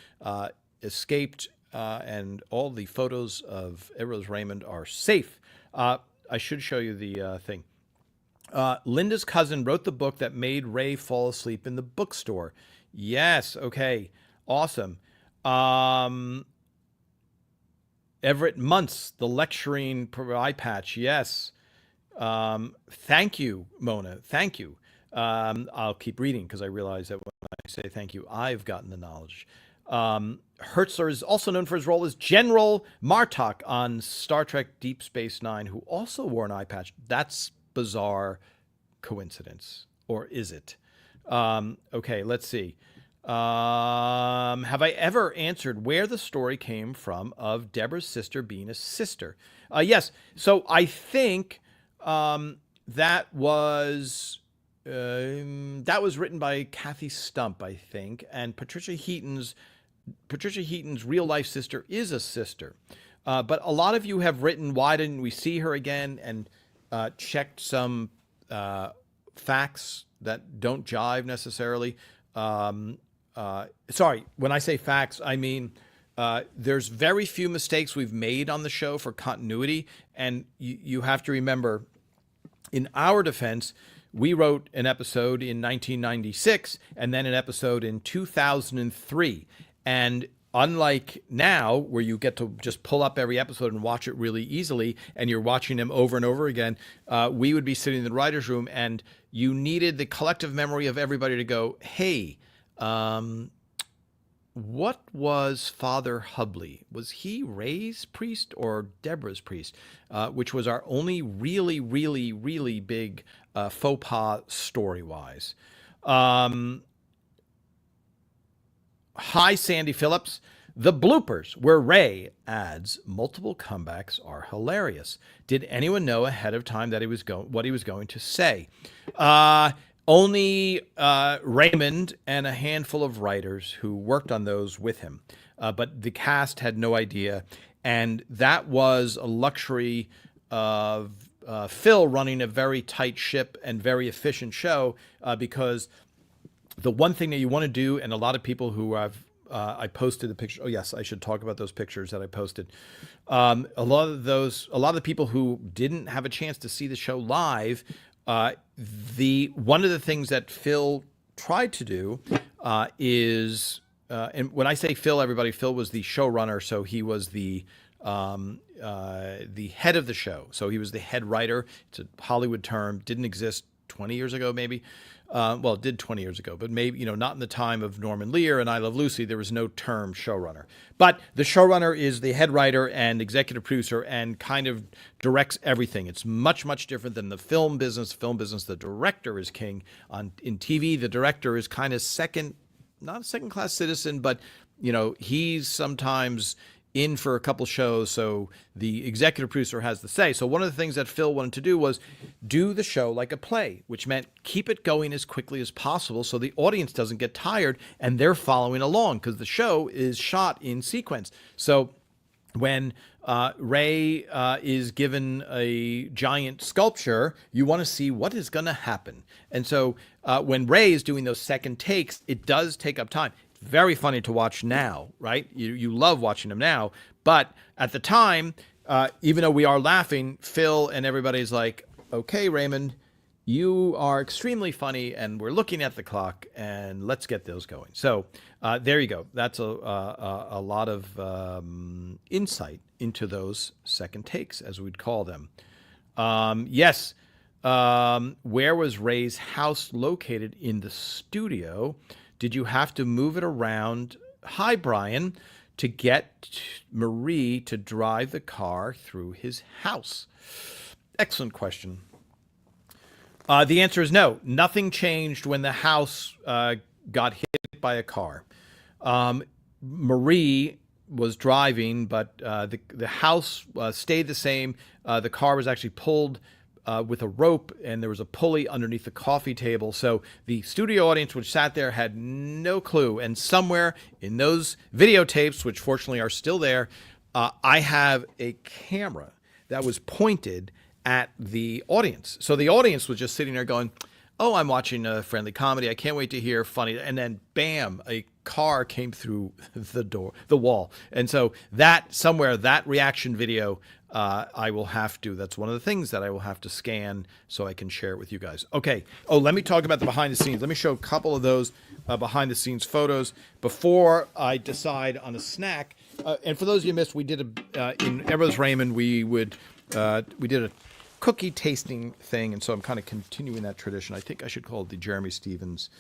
S1: escaped, and all the photos of Everybody Loves Raymond are safe. I should show you the thing. Linda's cousin wrote the book that made Ray fall asleep in the bookstore. Yes, okay, awesome. Everett Muntz, the lecturing eye patch. Yes. Thank you, Mona. Thank you. I'll keep reading, because I realize that when I say thank you, I've gotten the knowledge. Hertzler is also known for his role as General Martok on Star Trek Deep Space Nine, who also wore an eye patch. That's bizarre coincidence, or is it? Okay, let's see. Have I ever answered where the story came from of Deborah's sister being a sister? Yes. So I think that was written by Kathy Stump, I think, and Patricia Heaton's real life sister is a sister. But a lot of you have written, why didn't we see her again? And checked some facts that don't jive necessarily. Sorry, when I say facts, I mean there's very few mistakes we've made on the show for continuity. And you have to remember, in our defense, we wrote an episode in 1996 and then an episode in 2003. And unlike now, where you get to just pull up every episode and watch it really easily, and you're watching them over and over again, we would be sitting in the writer's room, and you needed the collective memory of everybody to go, hey, what was Father Hubley? Was he Ray's priest or Deborah's priest? Which was our only really, really, really big faux pas story-wise. Hi, Sandy Phillips. The bloopers where Ray adds multiple comebacks are hilarious. Did anyone know ahead of time that what he was going to say? Only Raymond and a handful of writers who worked on those with him. But the cast had no idea. And that was a luxury of Phil running a very tight ship and very efficient show, because the one thing that you want to do, and a lot of people who I posted the picture. Oh yes, I should talk about those pictures that I posted. A lot of the people who didn't have a chance to see the show live, one of the things that Phil tried to do is, and when I say Phil, everybody, Phil was the showrunner, so he was the head of the show. So he was the head writer. It's a Hollywood term, didn't exist 20 years ago, maybe. Well, it did 20 years ago, but maybe, not in the time of Norman Lear and I Love Lucy, there was no term showrunner. But the showrunner is the head writer and executive producer and kind of directs everything. It's much, much different than the film business. Film business, the director is king. In TV, the director is kind of not a second-class citizen, but, he's sometimes in for a couple shows, so the executive producer has the say. So one of the things that Phil wanted to do was do the show like a play, which meant keep it going as quickly as possible so the audience doesn't get tired and they're following along, because the show is shot in sequence. So when Ray is given a giant sculpture, you want to see what is going to happen. And so when Ray is doing those second takes, it does take up time. Very funny to watch now, right? You love watching them now. But at the time, even though we are laughing, Phil and everybody's like, okay, Raymond, you are extremely funny, and we're looking at the clock, and let's get those going. So there you go. That's a lot of insight into those second takes, as we'd call them. Yes. Where was Ray's house located in the studio? Did you have to move it around, hi, Brian, to get Marie to drive the car through his house? Excellent question. The answer is no. Nothing changed when the house got hit by a car. Marie was driving, but the house stayed the same. The car was actually pulled with a rope, and there was a pulley underneath the coffee table. So the studio audience, which sat there, had no clue. And somewhere in those videotapes, which fortunately are still there, I have a camera that was pointed at the audience. So the audience was just sitting there going, oh, I'm watching a friendly comedy. I can't wait to hear funny. And then bam, a car came through the wall. And so that reaction video, I will have to, that's one of the things that I will have to scan so I can share it with you guys. Okay. Oh, let me talk about the behind the scenes. Let me show a couple of those behind the scenes photos before I decide on a snack. And for those of you who missed, we did in Everybody Loves Raymond, we did a cookie tasting thing. And so I'm kind of continuing that tradition. I think I should call it the Jeremy Stevens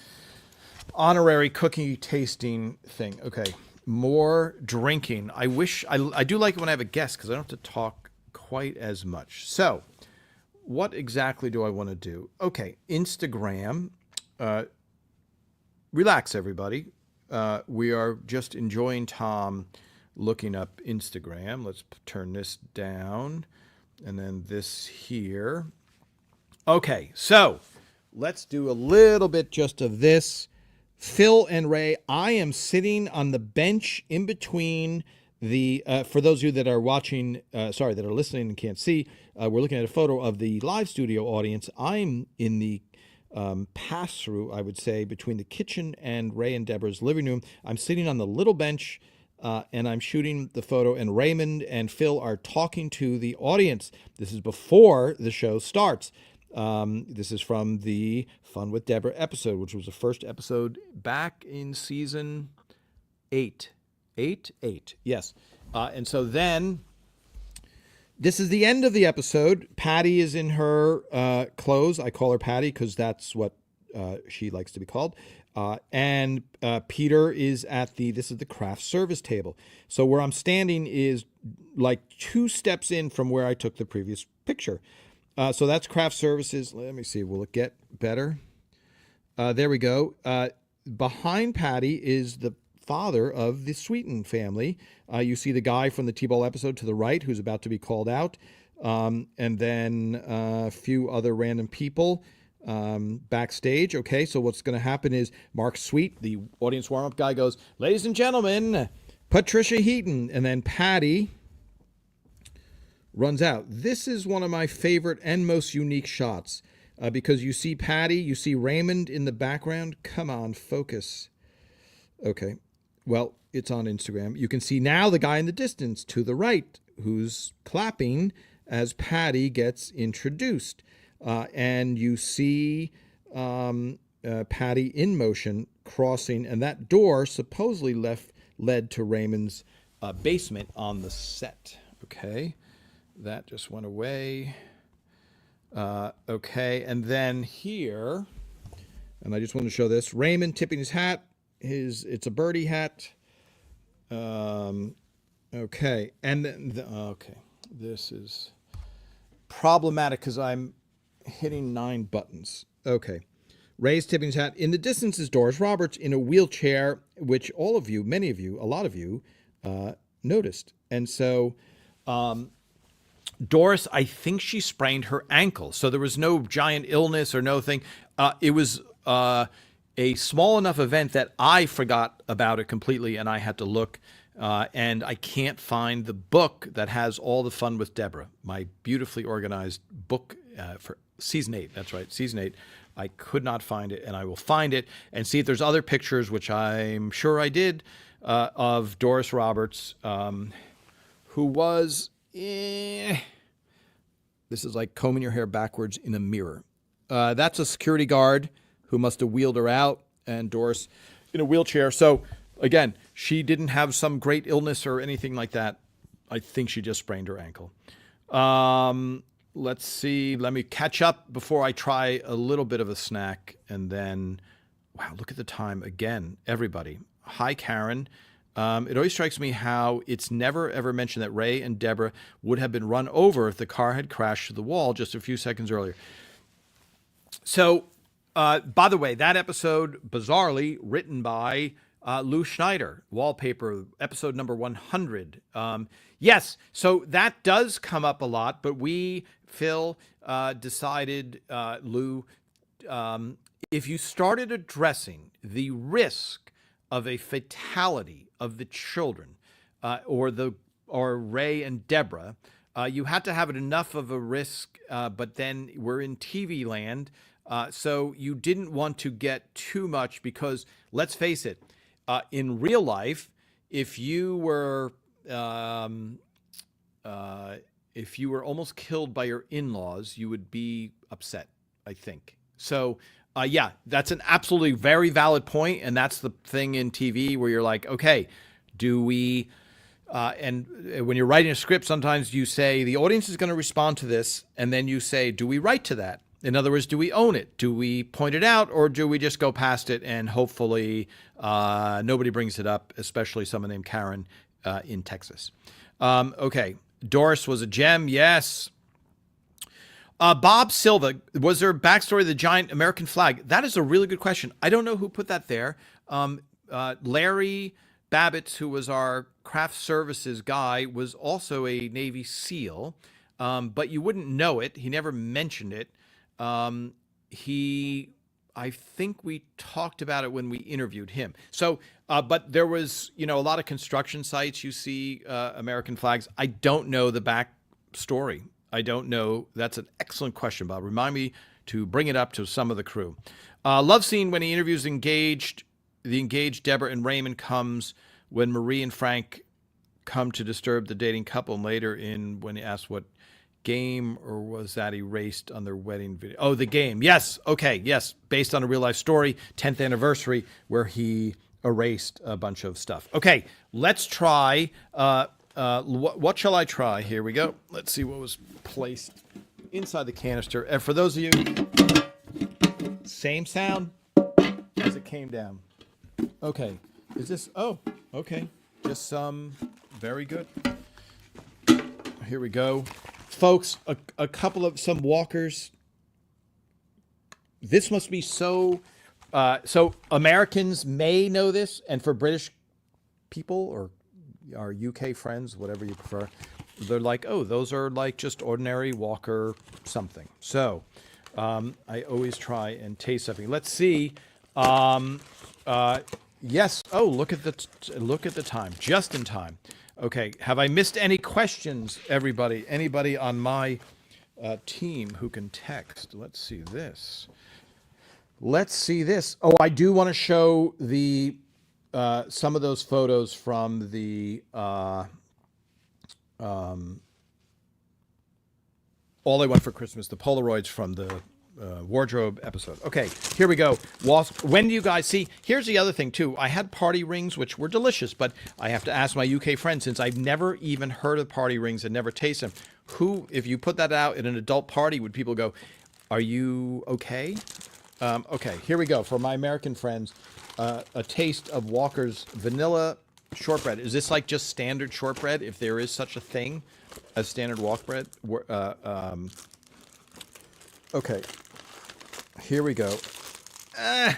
S1: honorary cookie tasting thing. Okay. More drinking. I do like it when I have a guest, because I don't have to talk quite as much. So what exactly do I want to do? Okay. Instagram. Relax, everybody. We are just enjoying Tom looking up Instagram. Let's turn this down and then this here. Okay. So let's do a little bit just of this. Phil and Ray, I am sitting on the bench in between the, for those of you that are watching, that are listening and can't see, we're looking at a photo of the live studio audience. I'm in the pass-through, I would say, between the kitchen and Ray and Deborah's living room. I'm sitting on the little bench and I'm shooting the photo, and Raymond and Phil are talking to the audience. This is before the show starts. This is from the Fun with Deborah episode, which was the first episode back in season 8. 8? Yes. And so then this is the end of the episode. Patty is in her clothes. I call her Patty because that's what she likes to be called. And Peter is at this is the craft service table. So where I'm standing is like 2 steps in from where I took the previous picture. So that's craft services. Let me see. Will it get better? There we go. Behind Patty is the father of the Sweeten family. You see the guy from the T-Ball episode to the right who's about to be called out. And then a few other random people backstage. Okay, so what's going to happen is Mark Sweet, the audience warm-up guy, goes, "Ladies and gentlemen, Patricia Heaton." And then Patty runs out. This is one of my favorite and most unique shots because you see Patty, you see Raymond in the background. Come on, focus. Okay, well, it's on Instagram. You can see now the guy in the distance to the right who's clapping as Patty gets introduced. And you see Patty in motion crossing, and that door supposedly led to Raymond's basement on the set. Okay, that just went away. Okay, and then here, and I just want to show this, Raymond tipping his hat. It's a birdie hat. Okay, and then okay, this is problematic because I'm hitting 9 buttons. Okay. Ray's tipping his hat. In the distance is Doris Roberts in a wheelchair, which all of you, many of you, a lot of you noticed. And so Doris, I think she sprained her ankle. So there was no giant illness or no thing. It was a small enough event that I forgot about it completely, and I had to look. And I can't find the book that has all the Fun with Deborah, my beautifully organized book for season 8. That's right, season 8. I could not find it, and I will find it and see if there's other pictures, which I'm sure I did, of Doris Roberts, who was, this is like combing your hair backwards in a mirror. That's a security guard who must have wheeled her out, and Doris in a wheelchair. So again, she didn't have some great illness or anything like that. I think she just sprained her ankle. Let's see. Let me catch up before I try a little bit of a snack. And then, wow, look at the time again. Everybody. Hi, Karen. It always strikes me how it's never, ever mentioned that Ray and Deborah would have been run over if the car had crashed to the wall just a few seconds earlier. So, by the way, that episode, bizarrely, written by Lou Schneider, Wallpaper, episode number 100. Yes, so that does come up a lot, but Phil, decided, Lou, if you started addressing the risk of a fatality of the children, or Ray and Deborah, you had to have it enough of a risk, but then we're in TV land, so you didn't want to get too much because, let's face it, in real life, if you were almost killed by your in-laws, you would be upset, I think. So, yeah, that's an absolutely very valid point, and that's the thing in TV where you're like, okay, do we? And when you're writing a script, sometimes you say the audience is going to respond to this, and then you say, do we write to that? In other words, do we own it? Do we point it out, or do we just go past it and hopefully nobody brings it up, especially someone named Karen in Texas? Okay, Doris was a gem, yes. Bob Silva, was there a backstory of the giant American flag? That is a really good question. I don't know who put that there. Larry Babbitts, who was our craft services guy, was also a Navy SEAL, but you wouldn't know it. He never mentioned it. I think we talked about it when we interviewed him. So, but there was, a lot of construction sites, you see American flags. I don't know the backstory. I don't know. That's an excellent question, Bob. Remind me to bring it up to some of the crew. Love scene when he interviews the engaged Deborah and Raymond comes when Marie and Frank come to disturb the dating couple, and later in when he asked what game or was that erased on their wedding video. Oh, the game. Yes. Okay. Yes. Based on a real life story, 10th anniversary, where he erased a bunch of stuff. Okay. Let's try. What shall I try? Here we go. Let's see what was placed inside the canister. And for those of you, same sound as it came down. Okay. Is this? Oh, okay. Just some. Very good. Here we go. Folks, a couple of some walkers. This must be so Americans may know this, and for British people or our UK friends, whatever you prefer, they're like, oh, those are like just ordinary Walker something. So I always try and taste something. Let's see. Yes. Oh, look at the time. Just in time. Okay. Have I missed any questions, everybody? Anybody on my team who can text? Let's see this. Oh, I do want to show the some of those photos from the All I Want for Christmas, the Polaroids from the wardrobe episode. Okay, here we go. When do you guys see? Here's the other thing too. I had party rings, which were delicious, but I have to ask my UK friends, since I've never even heard of party rings and never tasted them. Who, if you put that out at an adult party, would people go, "Are you okay?" Okay, here we go. For my American friends, a taste of Walker's vanilla shortbread. Is this like just standard shortbread, if there is such a thing as standard Walk bread? Okay, here we go. That's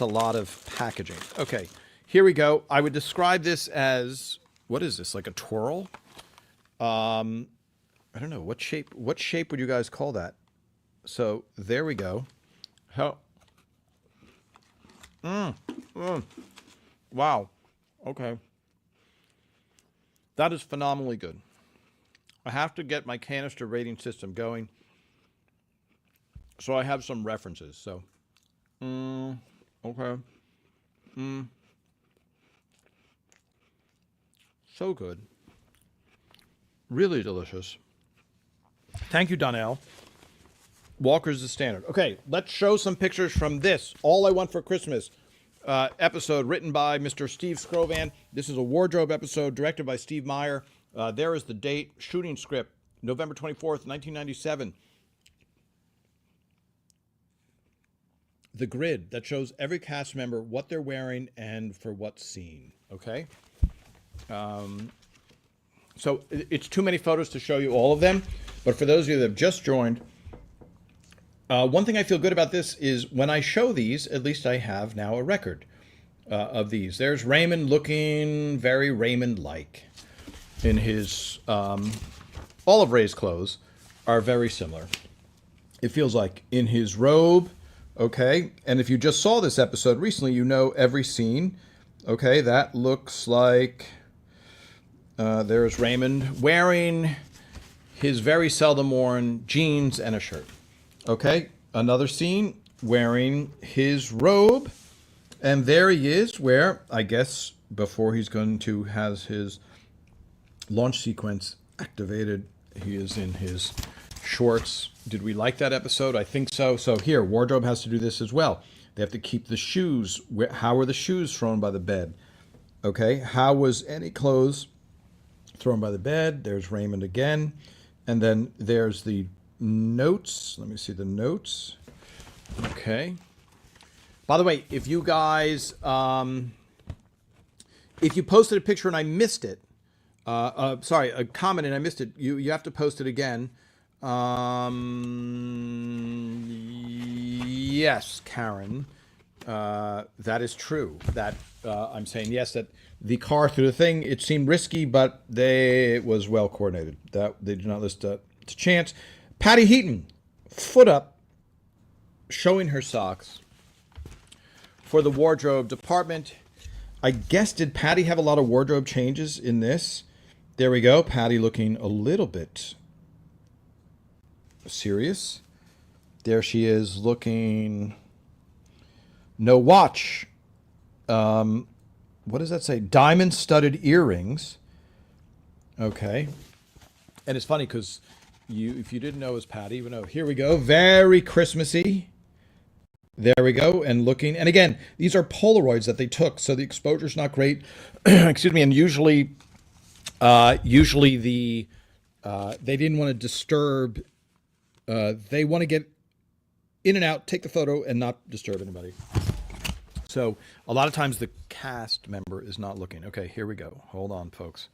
S1: a lot of packaging. Okay, here we go. I would describe this as, what is this, like a twirl? I don't know, what shape would you guys call that? So there we go. Wow. Okay. That is phenomenally good. I have to get my canister rating system going, so I have some references. So, okay. So good. Really delicious. Thank you, Donnell. Walker's the standard. Okay, let's show some pictures from this All I Want for Christmas episode, written by Mr. Steve Scrovan. This is a wardrobe episode directed by Steve Meyer. There is the date, shooting script, November 24th, 1997. The grid that shows every cast member, what they're wearing, and for what scene. Okay? So it's too many photos to show you all of them, but for those of you that have just joined, one thing I feel good about this is when I show these, at least I have now a record of these. There's Raymond looking very Raymond-like in his, all of Ray's clothes are very similar. It feels like in his robe, okay? And if you just saw this episode recently, you know every scene. Okay, that looks like, there's Raymond wearing his very seldom worn jeans and a shirt. Okay, another scene wearing his robe. And there he is, where I guess before he's going to have his launch sequence activated, he is in his shorts. Did we like that episode? I think so. So here, wardrobe has to do this as well. They have to keep the shoes. How were the shoes thrown by the bed? Okay, how was any clothes thrown by the bed? There's Raymond again. And then there's the notes. Let me see the notes. Okay. By the way, if you guys, if you posted a picture and I missed it, sorry, a comment and I missed it, you have to post it again. Yes, Karen, that is true. That I'm saying yes, that the car through the thing, it seemed risky, but it was well coordinated. That they did not list to chance. Patty Heaton, foot up, showing her socks for the wardrobe department. I guess, did Patty have a lot of wardrobe changes in this? There we go. Patty looking a little bit serious. There she is looking No watch. What does that say? Diamond studded earrings. Okay. And it's funny because if you didn't know, it was Patty. Even though, here we go. Very Christmassy. There we go. And looking. And again, these are Polaroids that they took, so the exposure's not great. Excuse me. And usually they didn't want to disturb. They want to get in and out, take the photo, and not disturb anybody. So a lot of times the cast member is not looking. Okay, here we go. Hold on, folks.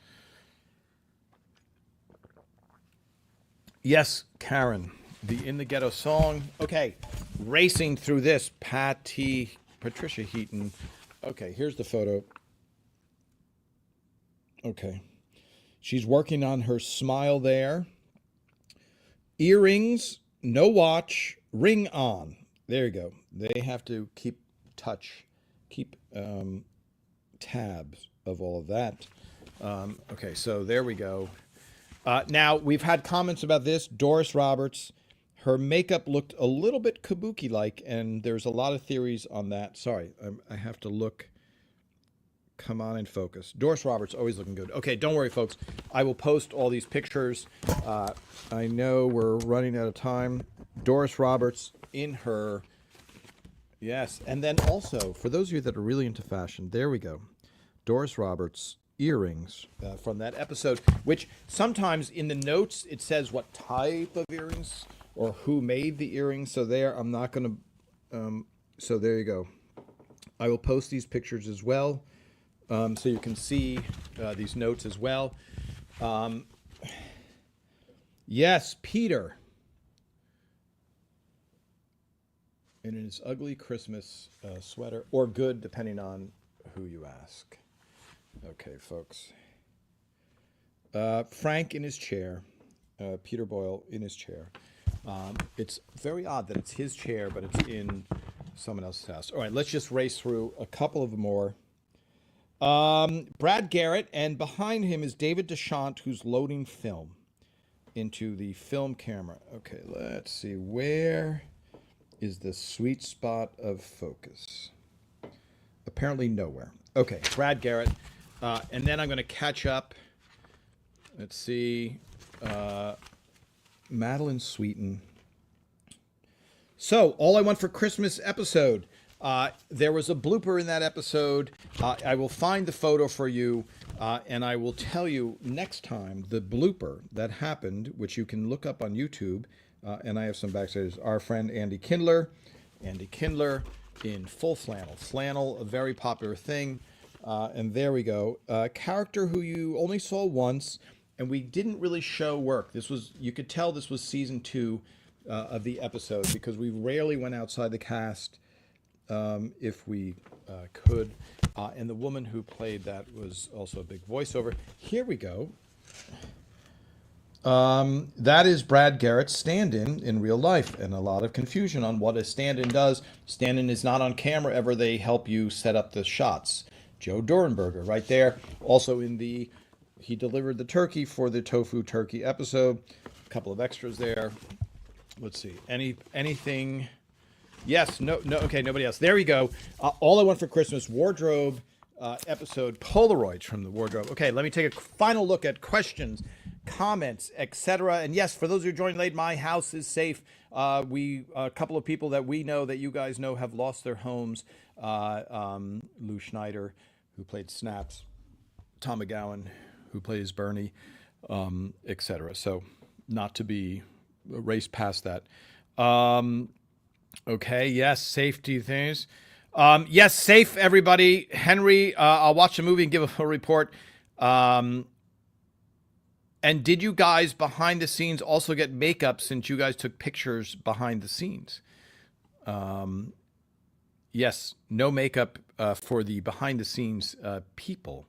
S1: Yes, Karen, the In the Ghetto song. Okay, racing through this. Patricia Heaton. Okay, here's the photo. Okay. She's working on her smile there. Earrings, no watch, ring on. There you go. They have to keep tabs of all of that. Okay, so there we go. Now, we've had comments about this. Doris Roberts, her makeup looked a little bit kabuki-like, and there's a lot of theories on that. Sorry, I have to look. Come on and focus. Doris Roberts, always looking good. Okay, don't worry, folks. I will post all these pictures. I know we're running out of time. Doris Roberts in her... Yes, and then also, for those of you that are really into fashion, there we go. Doris Roberts earrings from that episode, which sometimes in the notes it says what type of earrings or who made the earrings. So there, I'm not going to... so there you go. I will post these pictures as well. So you can see these notes as well. Yes, Peter. In his ugly Christmas sweater, or good, depending on who you ask. Okay, folks. Frank in his chair. Peter Boyle in his chair. It's very odd that it's his chair, but it's in someone else's house. All right, let's just race through a couple of more. Brad Garrett, and behind him is David Deschamps, who's loading film into the film camera. Okay, let's see. Where is the sweet spot of focus? Apparently nowhere. Okay, Brad Garrett. And then I'm going to catch up. Let's see. Madeline Sweeten. So, All I Want for Christmas episode. There was a blooper in that episode. I will find the photo for you, and I will tell you next time the blooper that happened, which you can look up on YouTube. And I have some backstage. Our friend Andy Kindler in full flannel. Flannel, a very popular thing. And there we go. A character who you only saw once, and we didn't really show work. You could tell this was season 2 of the episode, because we rarely went outside the cast if we could. And the woman who played that was also a big voiceover. Here we go. That is Brad Garrett's stand-in in real life, and a lot of confusion on what a stand-in does. Stand-in is not on camera ever. They help you set up the shots. Joe Durenberger right there. Also he delivered the turkey for the tofu turkey episode. A couple of extras there. Let's see. Anything? Yes. No. Okay. Nobody else. There we go. All I Want for Christmas wardrobe episode. Polaroids from the wardrobe. Okay. Let me take a final look at questions, comments, etc. And yes, for those who are joining late, my house is safe. A couple of people that we know, that you guys know, have lost their homes. Lou Schneider, who played Snaps, Tom McGowan, who plays Bernie, etc. So not to be raced past that. Okay. Yes. Safety things. Yes. Safe, everybody. Henry, I'll watch the movie and give a full report. And did you guys behind the scenes also get makeup, since you guys took pictures behind the scenes? Yes, no makeup for the behind the scenes people.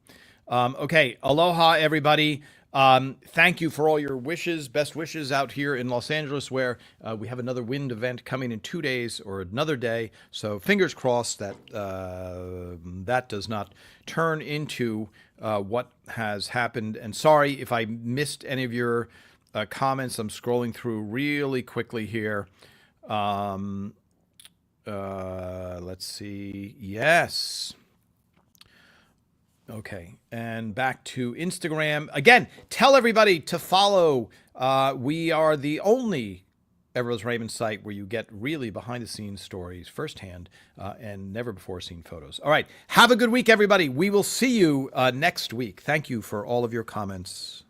S1: Okay, aloha, everybody. Thank you for all your wishes, best wishes out here in Los Angeles, where we have another wind event coming in 2 days or another day. So fingers crossed that that does not turn into what has happened. And sorry if I missed any of your comments. I'm scrolling through really quickly here. Let's see. Yes. Okay. And back to Instagram. Again, tell everybody to follow. We are the only Everybody Loves Raymond site where you get really behind the scenes stories firsthand and never before seen photos. All right. Have a good week, everybody. We will see you next week. Thank you for all of your comments.